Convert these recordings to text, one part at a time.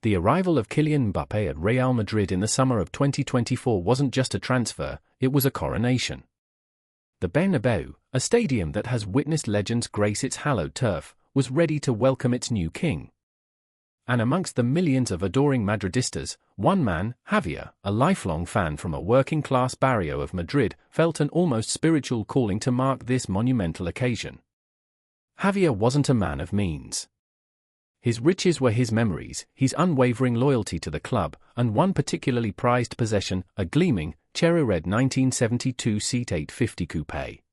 The arrival of Kylian Mbappé at Real Madrid in the summer of 2024 wasn't just a transfer, it was a coronation. The Bernabeu, a stadium that has witnessed legends grace its hallowed turf, was ready to welcome its new king. And amongst the millions of adoring Madridistas, one man, Javier, a lifelong fan from a working-class barrio of Madrid, felt an almost spiritual calling to mark this monumental occasion. Javier wasn't a man of means. His riches were his memories, his unwavering loyalty to the club, and one particularly prized possession, a gleaming, cherry-red 1972 Seat 850 coupe.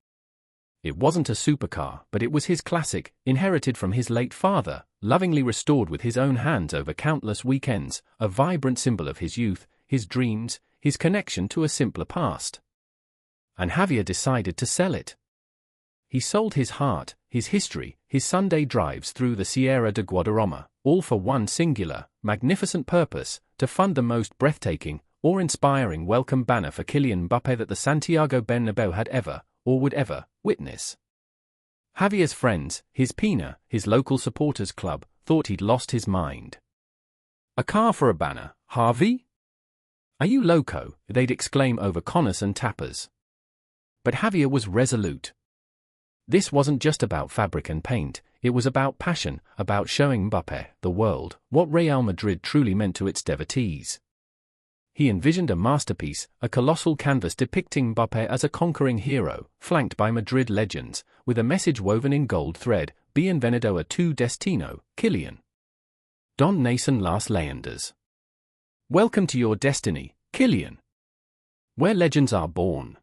It wasn't a supercar, but it was his classic, inherited from his late father, lovingly restored with his own hands over countless weekends, a vibrant symbol of his youth, his dreams, his connection to a simpler past. And Javier decided to sell it. He sold his heart, his history, his Sunday drives through the Sierra de Guadarrama, all for one singular, magnificent purpose: to fund the most breathtaking, awe-inspiring welcome banner for Kylian Mbappé that the Santiago Bernabéu had ever, or would ever, witness. Javier's friends, his Pina, his local supporters club, thought he'd lost his mind. "A car for a banner, Javi? Are you loco?" they'd exclaim over corners and tappers. But Javier was resolute. This wasn't just about fabric and paint, it was about passion, about showing Mbappé, the world, what Real Madrid truly meant to its devotees. He envisioned a masterpiece, a colossal canvas depicting Mbappé as a conquering hero, flanked by Madrid legends, with a message woven in gold thread: Bienvenido a tu destino, Kylian. Don nacen las leyendas. Welcome to your destiny, Kylian. Where legends are born.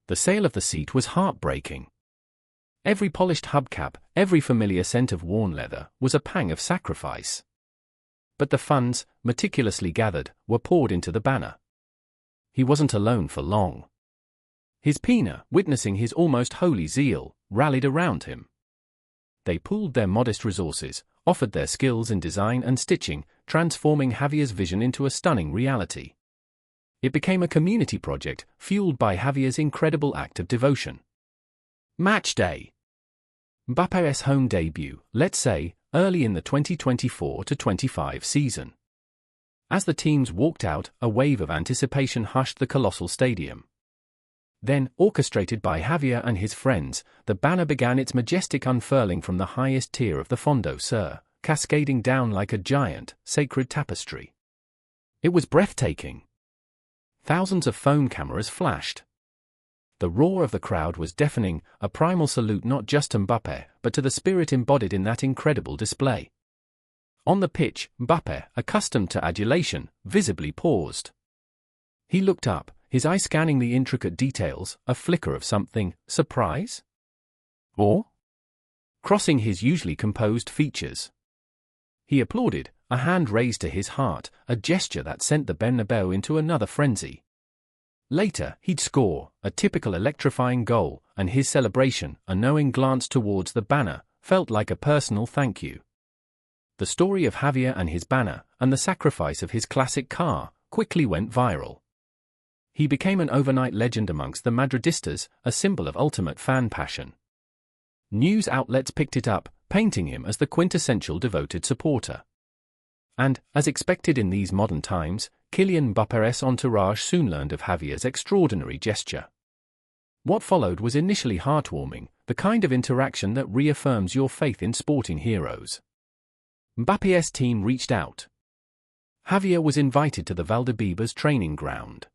The sale of the seat was heartbreaking. Every polished hubcap, every familiar scent of worn leather, was a pang of sacrifice. But the funds, meticulously gathered, were poured into the banner. He wasn't alone for long. His Pina, witnessing his almost holy zeal, rallied around him. They pooled their modest resources, offered their skills in design and stitching, transforming Javier's vision into a stunning reality. It became a community project, fueled by Javier's incredible act of devotion. Match day. Mbappé's home debut, let's say, early in the 2024-25 season. As the teams walked out, a wave of anticipation hushed the colossal stadium. Then, orchestrated by Javier and his friends, the banner began its majestic unfurling from the highest tier of the Fondo Sur, cascading down like a giant, sacred tapestry. It was breathtaking. Thousands of phone cameras flashed. The roar of the crowd was deafening, a primal salute not just to Mbappé, but to the spirit embodied in that incredible display. On the pitch, Mbappé, accustomed to adulation, visibly paused. He looked up, his eye scanning the intricate details, a flicker of something: surprise? Or? Crossing his usually composed features. He applauded, a hand raised to his heart, a gesture that sent the Bernabéu into another frenzy. Later, he'd score, a typical electrifying goal, and his celebration, a knowing glance towards the banner, felt like a personal thank you. The story of Javier and his banner, and the sacrifice of his classic car, quickly went viral. He became an overnight legend amongst the Madridistas, a symbol of ultimate fan passion. News outlets picked it up, painting him as the quintessential devoted supporter. And, as expected in these modern times, Kylian Mbappe's entourage soon learned of Javier's extraordinary gesture. What followed was initially heartwarming, the kind of interaction that reaffirms your faith in sporting heroes. Mbappe's team reached out. Javier was invited to the Valdebebas training ground.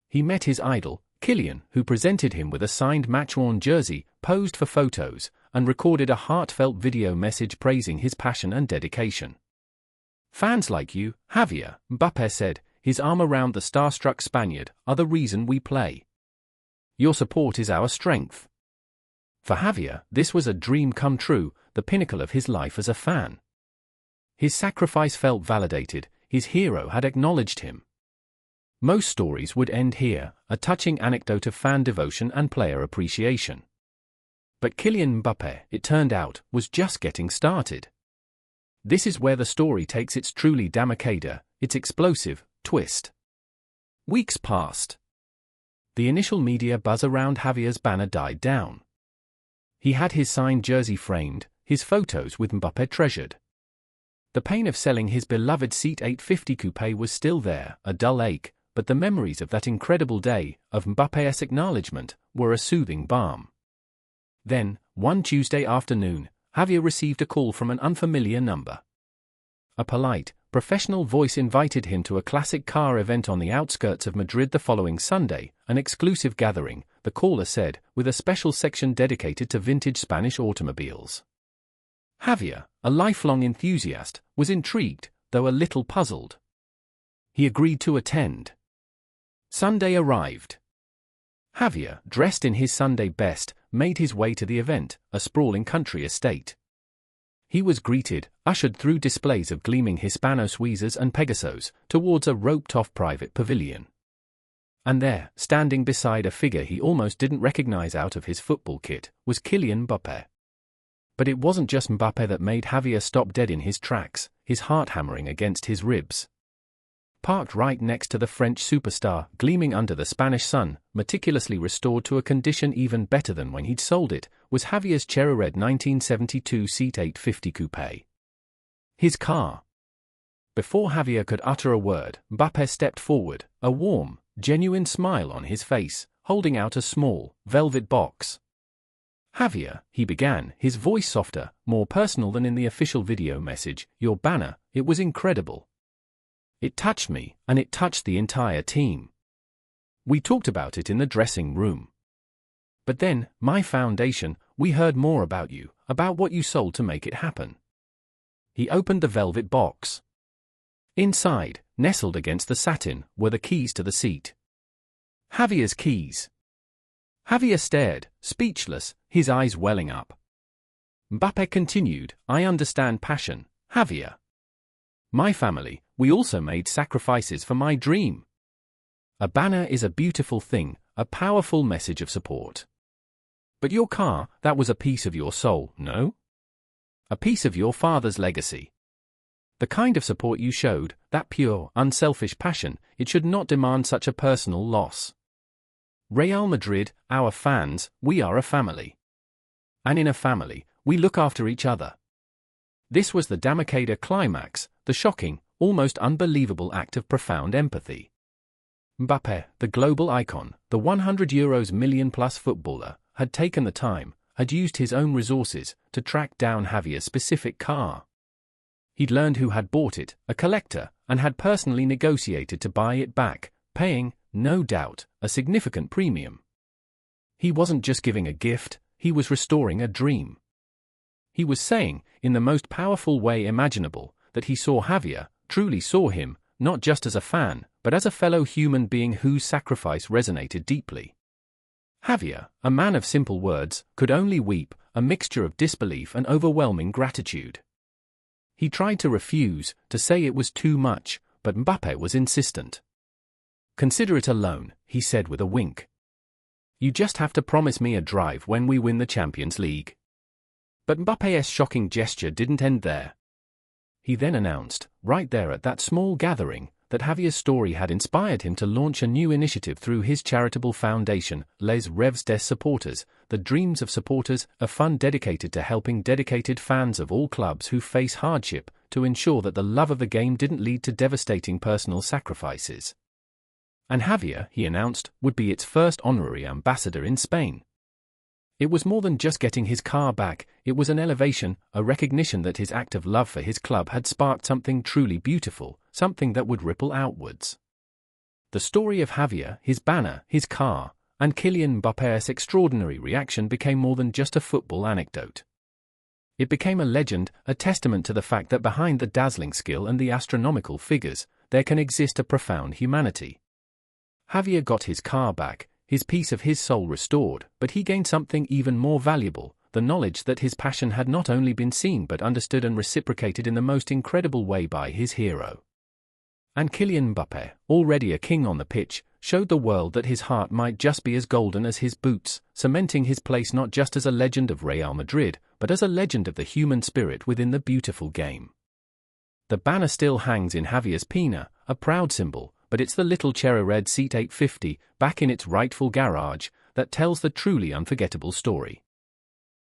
He met his idol, Kylian, who presented him with a signed match-worn jersey, posed for photos, and recorded a heartfelt video message praising his passion and dedication. "Fans like you, Javier," Mbappé said, his arm around the starstruck Spaniard, "are the reason we play. Your support is our strength." For Javier, this was a dream come true, the pinnacle of his life as a fan. His sacrifice felt validated, his hero had acknowledged him. Most stories would end here, a touching anecdote of fan devotion and player appreciation. But Kylian Mbappé, it turned out, was just getting started. This is where the story takes its truly damocada, its explosive twist. Weeks passed. The initial media buzz around Javier's banner died down. He had his signed jersey framed, his photos with Mbappé treasured. The pain of selling his beloved C850 coupe was still there, a dull ache, but the memories of that incredible day, of Mbappé's acknowledgement, were a soothing balm. Then, one Tuesday afternoon, Javier received a call from an unfamiliar number. A polite, professional voice invited him to a classic car event on the outskirts of Madrid the following Sunday, an exclusive gathering, the caller said, with a special section dedicated to vintage Spanish automobiles. Javier, a lifelong enthusiast, was intrigued, though a little puzzled. He agreed to attend. Sunday arrived. Javier, dressed in his Sunday best, made his way to the event, a sprawling country estate. He was greeted, ushered through displays of gleaming Hispano-Suizas and Pegasos, towards a roped-off private pavilion. And there, standing beside a figure he almost didn't recognize out of his football kit, was Kylian Mbappé. But it wasn't just Mbappé that made Javier stop dead in his tracks, his heart hammering against his ribs. Parked right next to the French superstar, gleaming under the Spanish sun, meticulously restored to a condition even better than when he'd sold it, was Javier's cherry-red 1972 C850 coupe. His car. Before Javier could utter a word, Mbappé stepped forward, a warm, genuine smile on his face, holding out a small, velvet box. "Javier," he began, his voice softer, more personal than in the official video message, "your banner, it was incredible. It touched me, and it touched the entire team. We talked about it in the dressing room. But then, my foundation, we heard more about you, about what you sold to make it happen." He opened the velvet box. Inside, nestled against the satin, were the keys to the seat. Javier's keys. Javier stared, speechless, his eyes welling up. Mbappé continued, "I understand passion, Javier. My family, we also made sacrifices for my dream. A banner is a beautiful thing, a powerful message of support. But your car, that was a piece of your soul, no? A piece of your father's legacy. The kind of support you showed, that pure, unselfish passion, it should not demand such a personal loss. Real Madrid, our fans, we are a family. And in a family, we look after each other." This was the Damocada climax, the shocking, almost unbelievable act of profound empathy. Mbappé, the global icon, the €100 million-plus footballer, had taken the time, had used his own resources, to track down Javier's specific car. He'd learned who had bought it, a collector, and had personally negotiated to buy it back, paying, no doubt, a significant premium. He wasn't just giving a gift, he was restoring a dream. He was saying, in the most powerful way imaginable, that he saw Javier, truly saw him, not just as a fan, but as a fellow human being whose sacrifice resonated deeply. Javier, a man of simple words, could only weep, a mixture of disbelief and overwhelming gratitude. He tried to refuse, to say it was too much, but Mbappé was insistent. "Consider it a loan," he said with a wink. "You just have to promise me a drive when we win the Champions League." But Mbappé's shocking gesture didn't end there. He then announced, right there at that small gathering, that Javier's story had inspired him to launch a new initiative through his charitable foundation, Les Rêves des Supporters, the Dreams of Supporters, a fund dedicated to helping dedicated fans of all clubs who face hardship, to ensure that the love of the game didn't lead to devastating personal sacrifices. And Javier, he announced, would be its first honorary ambassador in Spain. It was more than just getting his car back, it was an elevation, a recognition that his act of love for his club had sparked something truly beautiful, something that would ripple outwards. The story of Javier, his banner, his car, and Kylian Mbappé's extraordinary reaction became more than just a football anecdote. It became a legend, a testament to the fact that behind the dazzling skill and the astronomical figures, there can exist a profound humanity. Javier got his car back, his piece of his soul restored, but he gained something even more valuable, the knowledge that his passion had not only been seen but understood and reciprocated in the most incredible way by his hero. And Kylian Mbappé, already a king on the pitch, showed the world that his heart might just be as golden as his boots, cementing his place not just as a legend of Real Madrid, but as a legend of the human spirit within the beautiful game. The banner still hangs in Javier's Pina, a proud symbol, but it's the little cherry-red C850, back in its rightful garage, that tells the truly unforgettable story.